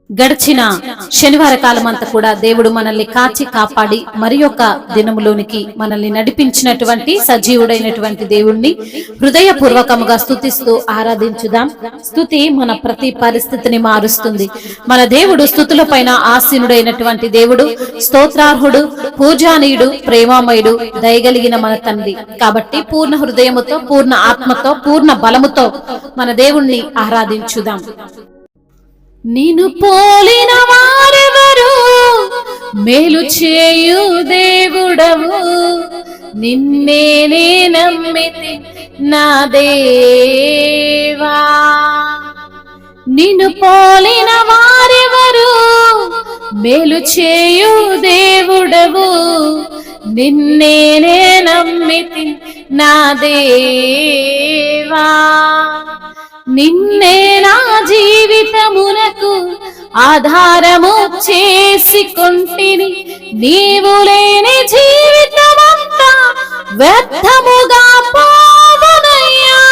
గడిచిన శనివార కాలం అంతా కూడా దేవుడు మనల్ని కాచి కాపాడి మరి యొక్క దినములోనికి మనల్ని నడిపించినటువంటి సజీవుడైనటువంటి దేవుణ్ణి హృదయపూర్వకముగా స్తుతిస్తూ ఆరాధించుదాం. స్తుతి మన ప్రతి పరిస్థితిని మారుస్తుంది. మన దేవుడు స్తుతుల పైన ఆసీనుడైనటువంటి దేవుడు, స్తోత్రార్హుడు, పూజానీయుడు, ప్రేమామయుడు, దయగలిగిన మన తండ్రి. కాబట్టి పూర్ణ హృదయముతో, పూర్ణ ఆత్మతో, పూర్ణ బలముతో మన దేవుణ్ణి ఆరాధించుదాం. నిన్ను పోలిన వారెవరు, మేలు చేయు దేవుడవు, నిన్నే నమ్మితి నా దేవా. నిన్ను పోలిన వారెవరు, మేలు చేయు దేవుడవు, నిన్నే నమ్మితి నా దేవా. నిన్నే నా జీవితమునకు ఆధారము చేసుకొంటిని, నీవు లేని జీవితమంతా వ్యర్థముగా పోవునయ్యా.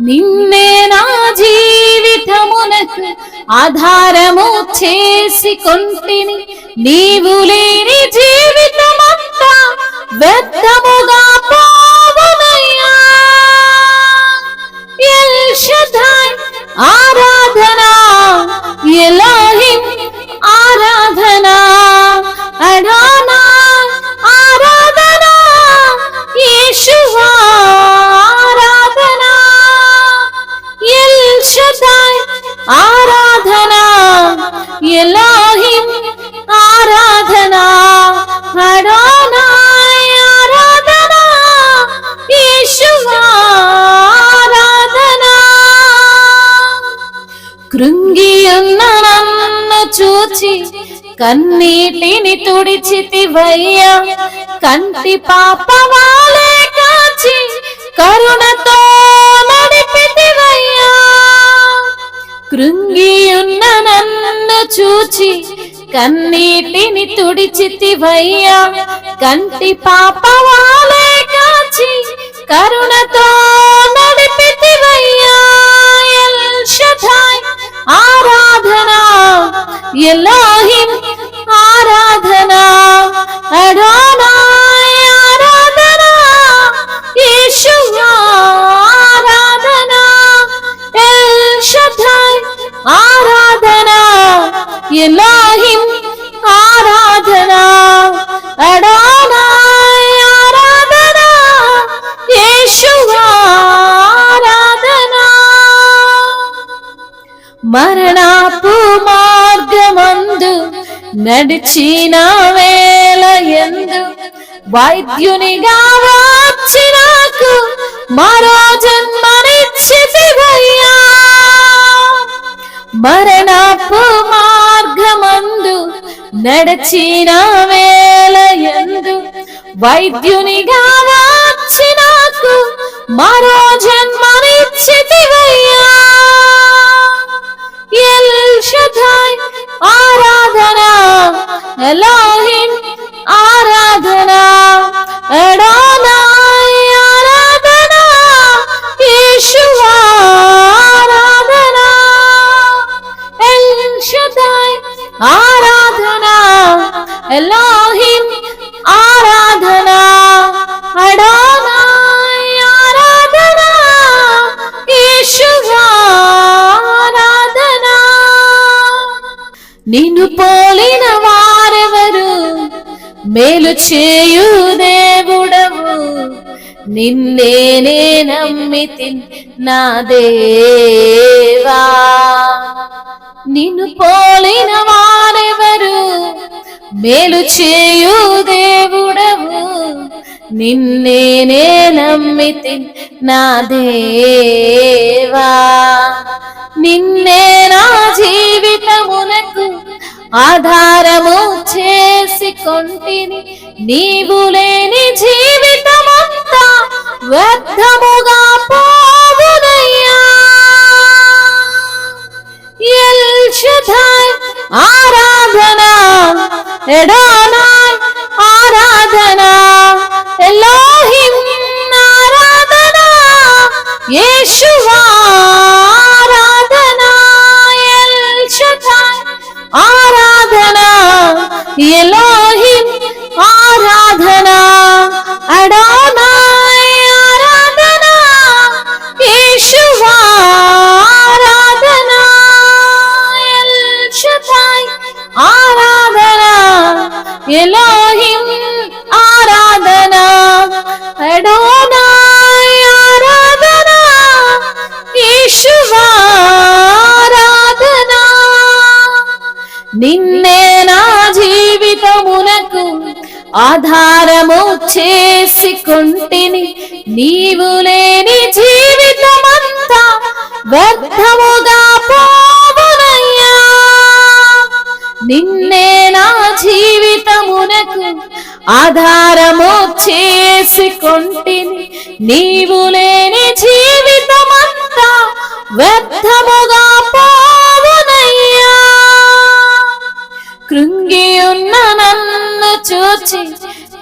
నిన్నే నా జీవితమునకు ఆధారము చేసుకొంటిని, నీవు లేని జీవితమంతా వ్యర్థముగా పోవునయ్యా. ఎల్ షదాయ్ ఆరాధనా, ఎలోహిం ఆరాధనా, అడోనాయ్ ఆరాధనా, యేషువా ఆరాధనా. ఎల్ షదాయ్ ఆరాధనా, ఎలోహిం ఆరాధనా, అడోనాయ్ ఆరాధనా, యేషువా. కృంగియున్న నన్ను చూచి కన్నీటిని తుడిచితివయ్యా, కంటి పాపవాలే కాచి కరుణతో నడిపితివయ్యా. కృంగియున్న నన్ను చూచి కన్నీటిని తుడిచితివయ్యా, కంటి పాపవాలే కాచి కరుణతో నడిపితివయ్యా. ఎల్ షదాయ్ ఆరాధనా, ఎలోహిం ఆరాధనా, అడోనాయ్ ఆరాధనా, యేషువా ఆరాధనా. ఎల్ షదాయ్ ఆరాధనా, ఎలోహిం ఆరాధనా, అడోనాయ్ ఆరాధనా, యేషువా ఆరాధనా. మరణపు మార్గమందు నడిచిన వేళ యందు వైద్యునిగా వచ్చి నాకు మరో జన్మనిచ్చితివయ్యా. మరణపు మార్గమందు నడిచిన వేళ యందు వైద్యునిగా వచ్చి నాకు మరో జన్మనిచ్చితివయ్యా. ఎల్ షదాయ్ ఆరాధనా, ఎలోహిం ఆరాధనా, అడోనాయ్ ఆరాధనా, యేషువా ఆరాధనా. ఎల్ షదాయ్ ఆరాధనా, ఎలోహిం ఆరాధనా, అడోనాయ్ ఆరాధనా, యేషువా ఆరాధనా. నిన్ను పోలిన వారెవరు, మేలు చేయు దేవుడవు, నిన్నే నమ్మితి నా దేవా. నిన్ను పోలిన వారెవరు, మేలు చేయు దేవుడవు, నిన్నే నమ్మితి నా దేవా. నిన్నే నా జీవితమునకు ఆధారము చేసుకొంటిని, నీవు లేని జీవితమంతా వ్యర్థముగా పోవునయ్యా. ఎల్ షదాయ్ ఆరాధనా, అడోనాయ్ ఆరాధనా, ఎలోహిం ఆరాధనా, యేషువా ఆరాధనా. ఎల్ ఆధారము చేసుకుంటిని, నీవు లేని జీవితమంతా వ్యర్థముగా పోవునయ్యా. నిన్నే నా జీవితమునకు ఆధారము చేసుకుంటిని, నీవు లేని జీవితమంతా వ్యర్థముగా పోవునయ్యా. కృంగి ఉన్న నన్ను చూచి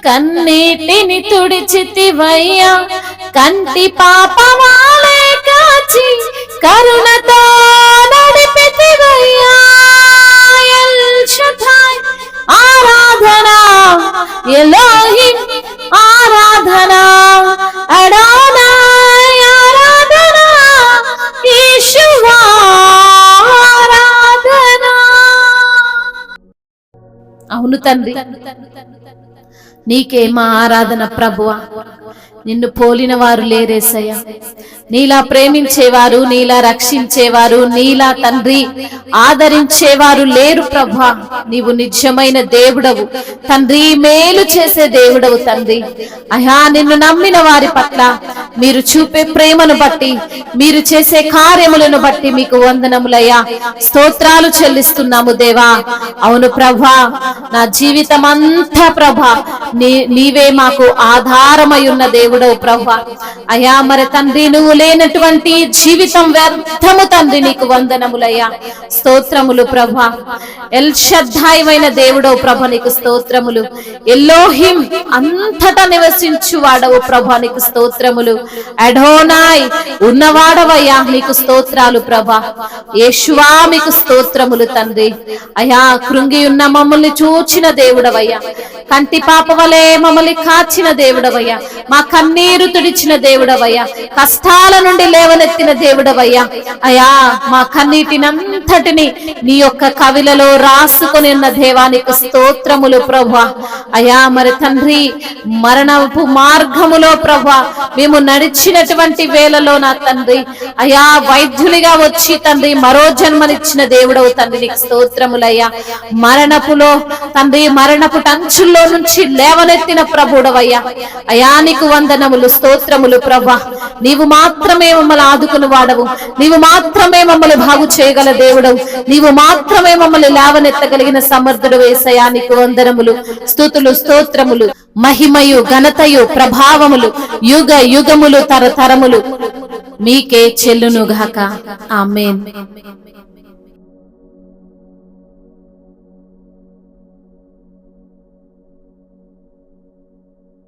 కన్నీటిని తుడిచితివయ్యా. కంటి పాపమాలే కాచి కరుణతో నడిపితివయ్యా. ఎల్ షదాయ్ ఆరాధనా, ఎలోహిం ఆరాధనా, అడోనాయ్ ఆరాధనా, యేషువా ఆరాధనా. అవును తండ్రి, నీకే మా ఆరాధన ప్రభువా. నిన్ను పోలిన వారు లేరేసయ్యా. నీలా ప్రేమించేవారు, నీలా రక్షించేవారు, నీలా తండ్రి ఆదరించేవారు లేరు ప్రభా. నీవు నిజమైన దేవుడవు తండ్రి, మేలు చేసే దేవుడవు తండ్రి. అయ్యా, నిన్ను నమ్మిన వారి పట్ల మీరు చూపే ప్రేమను బట్టి, మీరు చేసే కార్యములను బట్టి మీకు వందనములయ్యా, స్తోత్రాలు చెల్లిస్తున్నాము దేవా. అవును ప్రభా, నా జీవితం అంతా ప్రభా నీవే మాకు ఆధారమై ఉన్న దేవుడవు ప్రభా. అయ్యా మరి తండ్రి, నువ్వు లేనటువంటి జీవితం వ్యర్థము తండ్రి. నీకు వందనములయ్యా, స్తోత్రములు ప్రభా. ఎల్ షద్దాయమైన దేవుడవు ప్రభ, నీకు స్తోత్రములు. ఎల్లోహిం అంతటా నివసించు వాడవు ప్రభా, నీకు స్తోత్రములు. అడోనాయ్ ఉన్నవాడవయ్యా, నీకు స్తోత్రాలు ప్రభా. యేషువా మీకు స్తోత్రములు తండ్రి. అయ్యా, కృంగి ఉన్న మమ్మల్ని చూచిన దేవుడవయ్యా, కంటి పాప వలె మమ్మల్ని కాచిన దేవుడవయ్యా, మా కన్నీరు తుడిచిన దేవుడవయ్యా, కష్టాల నుండి లేవనెత్తిన దేవుడవయ్యా. అయ్యా, మా కన్నీటినంతటిని నీ యొక్క కవిలలో రాసుకొని ఉన్న దేవానికి స్తోత్రములు ప్రభా. అయ్యా మరి తండ్రి, మరణపు మార్గములో ప్రభా మేము నడిచినటువంటి వేళలో నా తండ్రి, అయ్యా వైద్యునిగా వచ్చి తండ్రి మరో జన్మనిచ్చిన దేవుడవు తండ్రి, నీకు స్తోత్రములయ్యా. మరణపులో తండ్రి, మరణపు టంచుల్లో నుంచి లేవనెత్తిన ప్రభుడవయ్యా. అయ్యా నీకు వందనములు, స్తోత్రములు ప్రభా. నీవు మాత్రమే మమ్మల్ని ఆదుకుని వాడవు, నీవు మాత్రమే మమ్మల్ని బాగు చేయగల దేవుడవు, నీవు మాత్రమే మమ్మల్ని లేవనెత్తగలిగిన సమర్థుడు యేసయ్యా. నీకు వందనములు, స్తుతులు, స్తోత్రములు, మహిమయు ఘనతయు ప్రభావములు యుగ యుగములు తరతరములు మీకే చెల్లునుగాక. ఆమేన్.